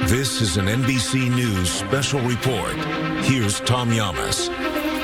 This is an NBC News special report. Here's Tom Yamas.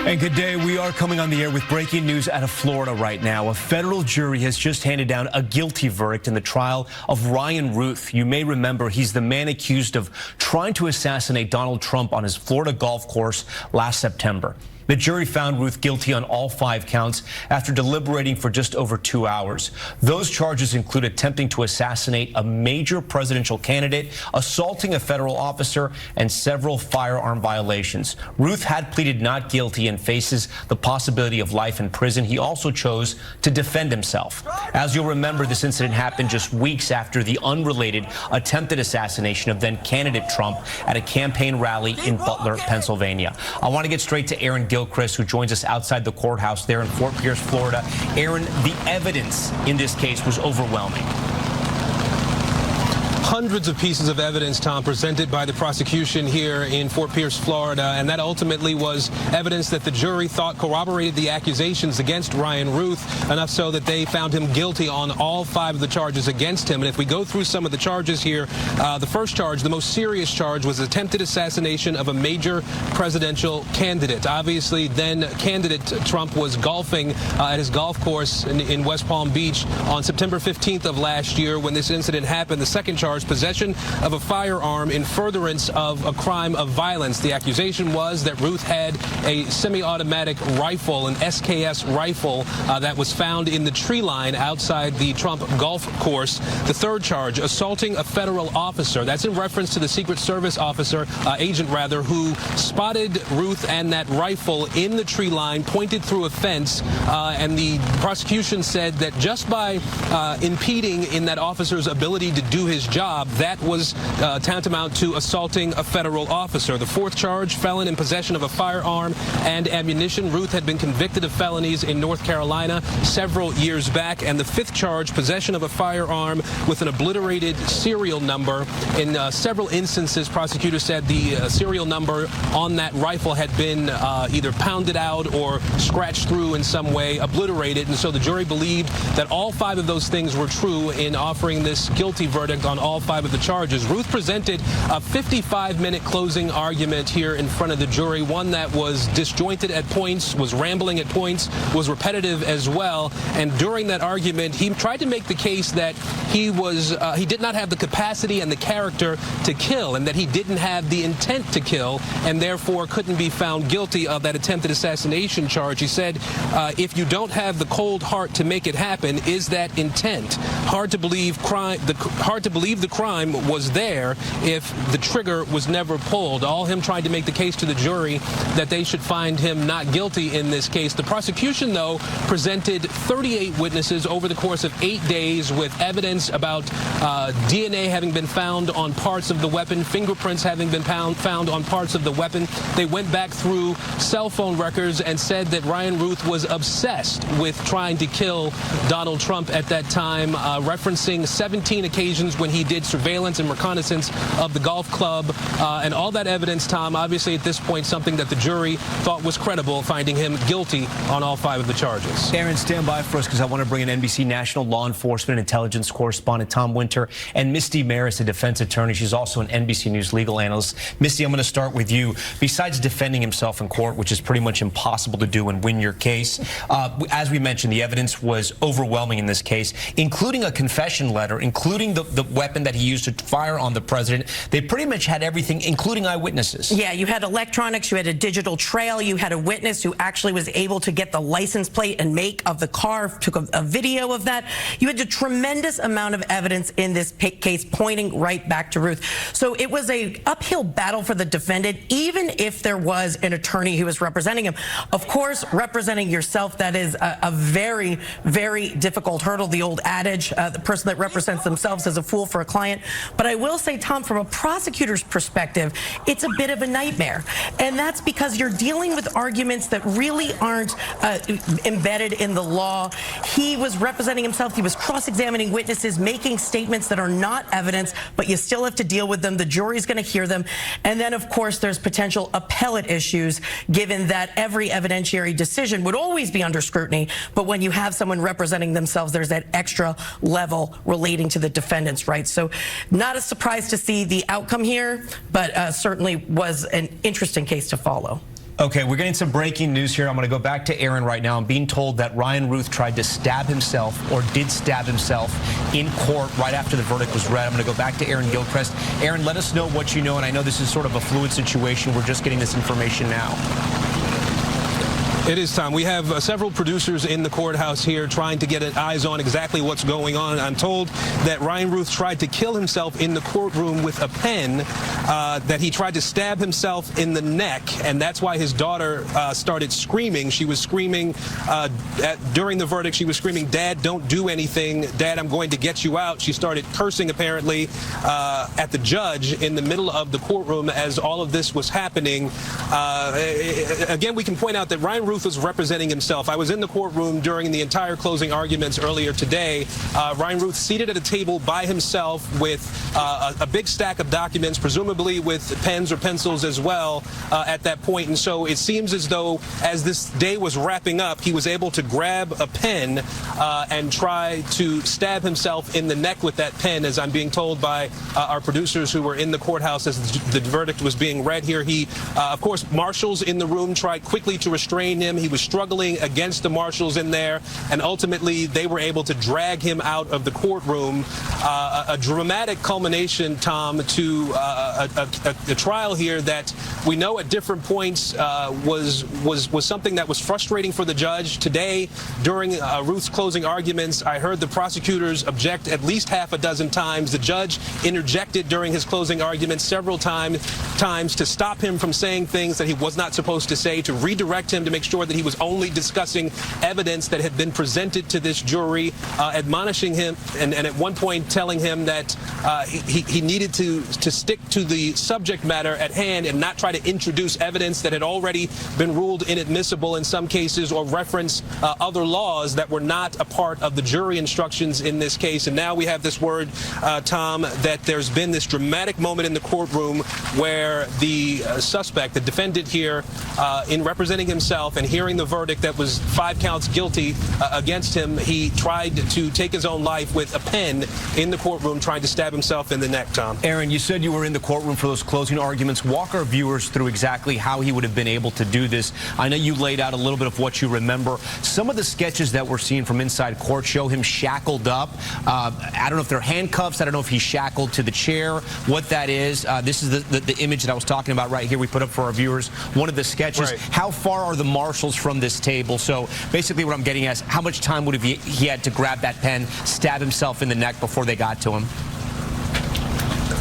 And good day. We are coming on the air with breaking news out of Florida right now. A federal jury has just handed down a guilty verdict in the trial of Ryan Routh. You may remember he's the man accused of trying to assassinate Donald Trump on his Florida golf course last September. The jury found Routh guilty on all 5 counts after deliberating for just over 2 hours. Those charges include attempting to assassinate a major presidential candidate, assaulting a federal officer, and several firearm violations. Routh had pleaded not guilty and faces the possibility of life in prison. He also chose to defend himself. As you'll remember, this incident happened just weeks after the unrelated attempted assassination of then candidate Trump at a campaign rally in Butler, Pennsylvania. I want to get straight to Aaron Chris, who joins us outside the courthouse there in Fort Pierce, Florida. Aaron, the evidence in this case was overwhelming. Hundreds of pieces of evidence, Tom, presented by the prosecution here in Fort Pierce, Florida, and that ultimately was evidence that the jury thought corroborated the accusations against Ryan Routh, enough so that they found him guilty on all 5 of the charges against him. And if we go through some of the charges here, the first charge, the most serious charge, was attempted assassination of a major presidential candidate. Obviously, then candidate Trump was golfing at his golf course in West Palm Beach on September 15th of last year when this incident happened. The second charge, possession of a firearm in furtherance of a crime of violence. The accusation was that Routh had a semi-automatic rifle, an SKS rifle, that was found in the tree line outside the Trump golf course. The third charge, assaulting a federal officer. That's in reference to the Secret Service agent, who spotted Routh and that rifle in the tree line, pointed through a fence, and the prosecution said that just by impeding in that officer's ability to do his job, that was tantamount to assaulting a federal officer. The fourth charge, felon in possession of a firearm and ammunition. Routh had been convicted of felonies in North Carolina several years back. And the fifth charge, possession of a firearm with an obliterated serial number. In several instances, prosecutors said the serial number on that rifle had been either pounded out or scratched through in some way, obliterated. And so the jury believed that all 5 of those things were true in offering this guilty verdict on all 5 of the charges. Routh presented a 55-minute closing argument here in front of the jury, one that was disjointed at points, was rambling at points, was repetitive as well. And during that argument, he tried to make the case that he did not have the capacity and the character to kill, and that he didn't have the intent to kill, and therefore couldn't be found guilty of that attempted assassination charge. He said, if you don't have the cold heart to make it happen, is that intent? Hard to believe the crime was there if the trigger was never pulled. All him trying to make the case to the jury that they should find him not guilty in this case. The prosecution, though, presented 38 witnesses over the course of 8 days with evidence about DNA having been found on parts of the weapon, fingerprints having been found on parts of the weapon. They went back through cell phone records and said that Ryan Routh was obsessed with trying to kill Donald Trump at that time, referencing 17 occasions when he did surveillance and reconnaissance of the golf club, and all that evidence, Tom, obviously at this point something that the jury thought was credible, finding him guilty on all 5 of the charges. Aaron, stand by for us because I want to bring in NBC national law enforcement and intelligence correspondent Tom Winter and Misty Maris, a defense attorney. She's also an NBC News legal analyst. Misty, I'm going to start with you. Besides defending himself in court, which is pretty much impossible to do and win your case, as we mentioned, the evidence was overwhelming in this case, including a confession letter, including the weapon that he used to fire on the president. They pretty much had everything, including eyewitnesses. Yeah, you had electronics, you had a digital trail, you had a witness who actually was able to get the license plate and make of the car, took a video of that. You had a tremendous amount of evidence in this case pointing right back to Routh. So it was a uphill battle for the defendant, even if there was an attorney who was representing him. Of course, representing yourself, that is a very, very difficult hurdle. The old adage, the person that represents themselves is a fool for a client. But I will say, Tom, from a prosecutor's perspective, it's a bit of a nightmare. And that's because you're dealing with arguments that really aren't embedded in the law. He was representing himself. He was cross-examining witnesses, making statements that are not evidence, but you still have to deal with them. The jury's going to hear them. And then, of course, there's potential appellate issues, given that every evidentiary decision would always be under scrutiny. But when you have someone representing themselves, there's that extra level relating to the defendant's rights. So not a surprise to see the outcome here, but certainly was an interesting case to follow. Okay, we're getting some breaking news here. I'm going to go back to Aaron right now. I'm being told that Ryan Routh tried to stab himself, or did stab himself, in court right after the verdict was read. I'm going to go back to Aaron Gilchrist. Aaron, let us know what you know, and I know this is sort of a fluid situation. We're just getting this information now. It is, Tom. We have several producers in the courthouse here trying to get eyes on exactly what's going on. I'm told that Ryan Routh tried to kill himself in the courtroom with a pen, that he tried to stab himself in the neck, and that's why his daughter started screaming. She was screaming during the verdict. She was screaming, "Dad, don't do anything. Dad, I'm going to get you out." She started cursing, apparently, at the judge in the middle of the courtroom as all of this was happening. Again, we can point out that Ryan Routh was representing himself. I was in the courtroom during the entire closing arguments earlier today. Ryan Routh seated at a table by himself with a big stack of documents, presumably with pens or pencils as well at that point. And so it seems as though as this day was wrapping up, he was able to grab a pen and try to stab himself in the neck with that pen, as I'm being told by our producers who were in the courthouse as the verdict was being read here. He, of course, marshals in the room tried quickly to restrain him. He was struggling against the marshals in there, and ultimately they were able to drag him out of the courtroom. A dramatic culmination, Tom, to a trial here that we know at different points was something that was frustrating for the judge. Today, during Routh's closing arguments, I heard the prosecutors object at least half a dozen times. The judge interjected during his closing arguments several times to stop him from saying things that he was not supposed to say, to redirect him to make sure that he was only discussing evidence that had been presented to this jury, admonishing him and at one point telling him that he needed to stick to the subject matter at hand and not try to introduce evidence that had already been ruled inadmissible in some cases, or reference other laws that were not a part of the jury instructions in this case. And now we have this word, Tom, that there's been this dramatic moment in the courtroom where the suspect, the defendant here, in representing himself and hearing the verdict that was 5 counts guilty against him, he tried to take his own life with a pen in the courtroom, trying to stab himself in the neck, Tom. Aaron, you said you were in the courtroom for those closing arguments. Walk our viewers through exactly how he would have been able to do this. I know you laid out a little bit of what you remember. Some of the sketches that we're seeing from inside court show him shackled up. I don't know if they're handcuffs. I don't know if he's shackled to the chair, what that is. This is the image that I was talking about right here. We put up for our viewers one of the sketches. Right. How far are the marshals from this table? So basically what I'm getting at is how much time would he had to grab that pen, stab himself in the neck before they got to him?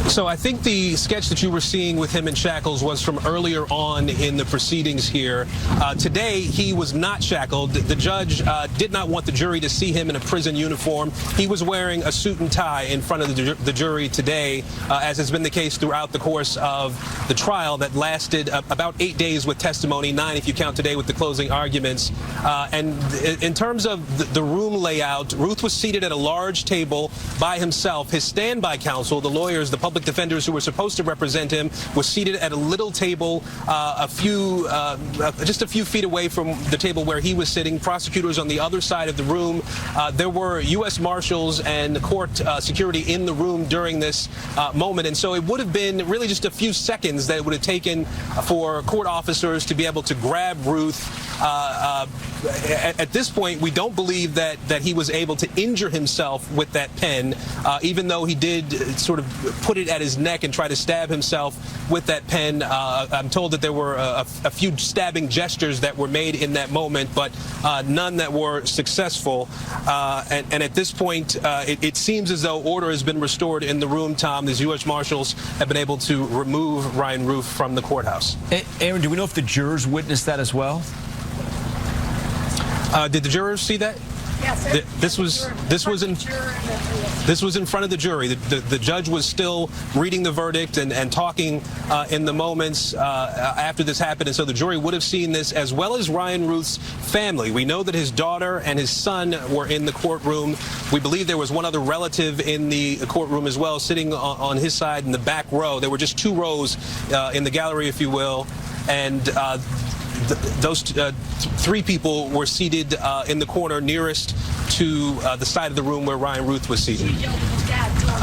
So I think the sketch that you were seeing with him in shackles was from earlier on in the proceedings here. Today, he was not shackled. The judge did not want the jury to see him in a prison uniform. He was wearing a suit and tie in front of the jury today, as has been the case throughout the course of the trial that lasted about 8 days with testimony, 9 if you count today with the closing arguments. And in terms of the room layout, Routh was seated at a large table by himself. His standby counsel, the lawyers, the public defenders who were supposed to represent him, was seated at a little table just a few feet away from the table where he was sitting. Prosecutors on the other side of the room. There were U.S. Marshals and court security in the room during this moment, and so it would have been really just a few seconds that it would have taken for court officers to be able to grab Routh. At this point, we don't believe that he was able to injure himself with that pen, even though he did sort of put it at his neck and try to stab himself with that pen. I'm told that there were a few stabbing gestures that were made in that moment, but none that were successful. And at this point, it seems as though order has been restored in the room, Tom. The U.S. Marshals have been able to remove Ryan Routh from the courthouse. Aaron, do we know if the jurors witnessed that as well? Did the jurors see that? Yes, this was in front of the jury. The judge was still reading the verdict and talking in the moments after this happened, and so the jury would have seen this, as well as Ryan Routh's family. We know that his daughter and his son were in the courtroom. We believe there was one other relative in the courtroom as well, sitting on his side in the back row. There were just 2 rows in the gallery, if you will, and those 3 people were seated in the corner nearest to the side of the room where Ryan Routh was seated.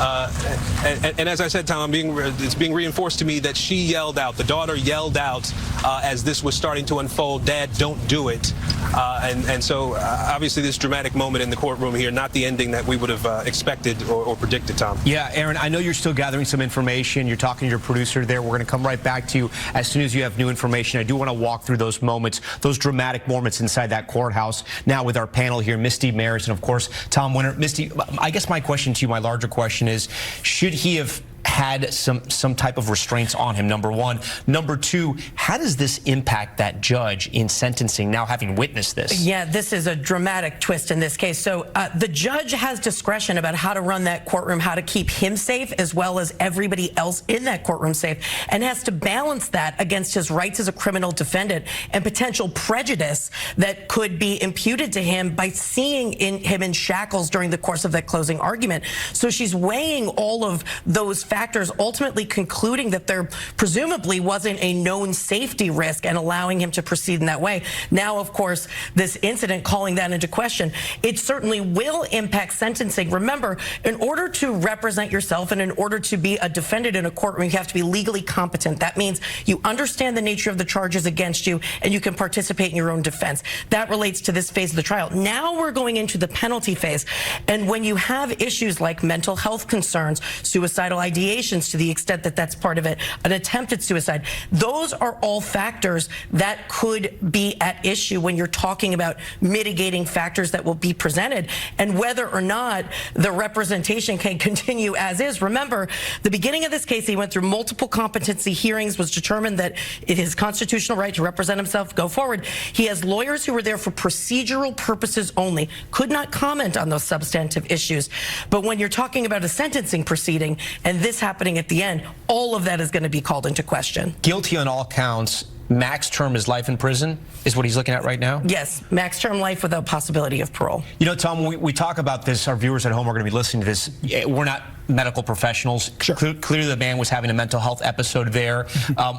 And as I said, Tom, it's being reinforced to me that she yelled out, the daughter yelled out as this was starting to unfold, "Dad, don't do it." And so obviously this dramatic moment in the courtroom here, not the ending that we would have expected or predicted, Tom. Yeah, Aaron, I know you're still gathering some information. You're talking to your producer there. We're going to come right back to you as soon as you have new information. I do want to walk through those moments, those dramatic moments inside that courthouse now with our panel here, Misty Maris and, of course, Tom Winter. Misty, I guess my question to you, my larger question is, should he have had some type of restraints on him, number one? Number two, how does this impact that judge in sentencing now, having witnessed this? Yeah, this is a dramatic twist in this case. So the judge has discretion about how to run that courtroom, how to keep him safe, as well as everybody else in that courtroom safe, and has to balance that against his rights as a criminal defendant and potential prejudice that could be imputed to him by seeing him in shackles during the course of that closing argument. So she's weighing all of those factors, ultimately concluding that there presumably wasn't a known safety risk and allowing him to proceed in that way. Now, of course, this incident, calling that into question, it certainly will impact sentencing. Remember, in order to represent yourself and in order to be a defendant in a courtroom, you have to be legally competent. That means you understand the nature of the charges against you and you can participate in your own defense. That relates to this phase of the trial. Now we're going into the penalty phase. And when you have issues like mental health concerns, suicidal ideation, to the extent that that's part of it, an attempted suicide, those are all factors that could be at issue when you're talking about mitigating factors that will be presented and whether or not the representation can continue as is. Remember, the beginning of this case, he went through multiple competency hearings, was determined that it is constitutional right to represent himself, go forward. He has lawyers who were there for procedural purposes only, could not comment on those substantive issues. But when you're talking about a sentencing proceeding and this happening at the end, all of that is going to be called into question. Guilty on all counts. Max term is life in prison is what he's looking at right now? Yes, max term life without possibility of parole. You know, Tom, we talk about this. Our viewers at home are going to be listening to this. We're not medical professionals. Sure. Clearly the man was having a mental health episode there.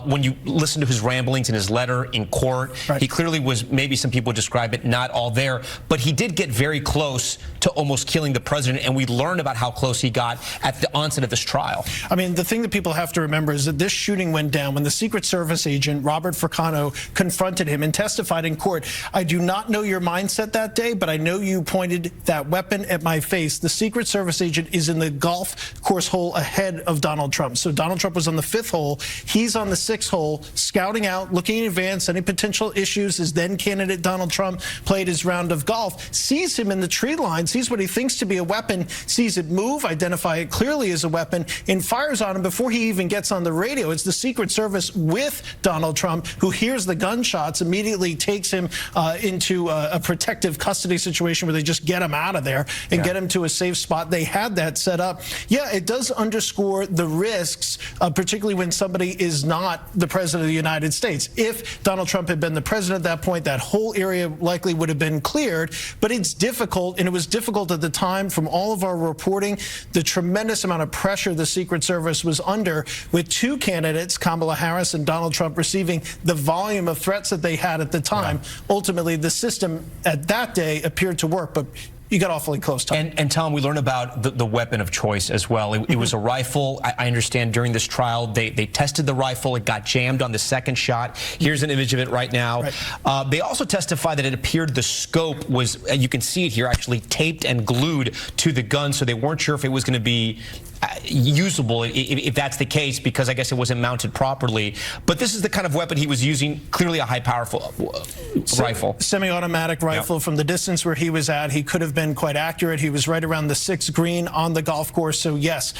When you listen to his ramblings in his letter in court, right, he clearly was, maybe some people describe it, not all there, but he did get very close to almost killing the president, and we learned about how close he got at the onset of this trial. I mean, the thing that people have to remember is that this shooting went down when the Secret Service agent, Robert Fricano, confronted him and testified in court. I do not know your mindset that day, but I know you pointed that weapon at my face. The Secret Service agent is in the golf course hole ahead of Donald Trump. So Donald Trump was on the 5th hole. He's on the 6th hole, scouting out, looking in advance, any potential issues. His then candidate, Donald Trump, played his round of golf, sees him in the tree line, sees what he thinks to be a weapon, sees it move, identify it clearly as a weapon, and fires on him before he even gets on the radio. It's the Secret Service with Donald Trump who hears the gunshots, immediately takes him into a protective custody situation where they just get him out of there and get him to a safe spot. They had that set up. Yeah, it does underscore the risks, particularly when somebody is not the president of the United States. If Donald Trump had been the president at that point, that whole area likely would have been cleared. But it's difficult, and it was difficult at the time from all of our reporting, the tremendous amount of pressure the Secret Service was under with two candidates, Kamala Harris and Donald Trump, receiving the volume of threats that they had at the time. Yeah. Ultimately, the system at that day appeared to work, but you got awfully close, Tom. And Tom, we learned about the weapon of choice as well. It was a rifle. I understand during this trial, they tested the rifle. It got jammed on the second shot. Here's an image of it right now. Right. They also testified that it appeared the scope was, you can see it here, actually taped and glued to the gun, so they weren't sure if it was going to be usable if that's the case, because I guess it wasn't mounted properly. But this is the kind of weapon he was using, clearly a high powerful rifle. Semi-automatic rifle. Yep. From the distance where he was at, he could have been quite accurate. He was right around the 6th green on the golf course. So yes,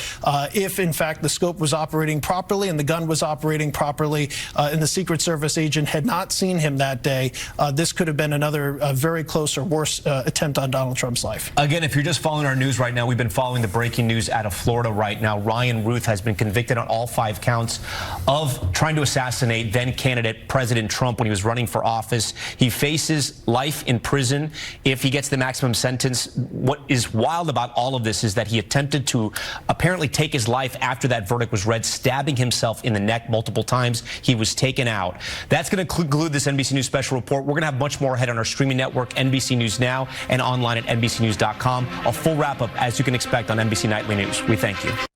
if in fact the scope was operating properly and the gun was operating properly and the Secret Service agent had not seen him that day, this could have been another very close or worse attempt on Donald Trump's life. Again, if you're just following our news right now, we've been following the breaking news out of Florida right now. Ryan Routh has been convicted on all 5 counts of trying to assassinate then candidate President Trump when he was running for office. He faces life in prison if he gets the maximum sentence. What is wild about all of this is that he attempted to apparently take his life after that verdict was read, stabbing himself in the neck multiple times. He was taken out. That's going to conclude this NBC News special report. We're going to have much more ahead on our streaming network, NBC News Now, and online at NBCnews.com. A full wrap-up, as you can expect, on NBC Nightly News. We thank you. Thank you.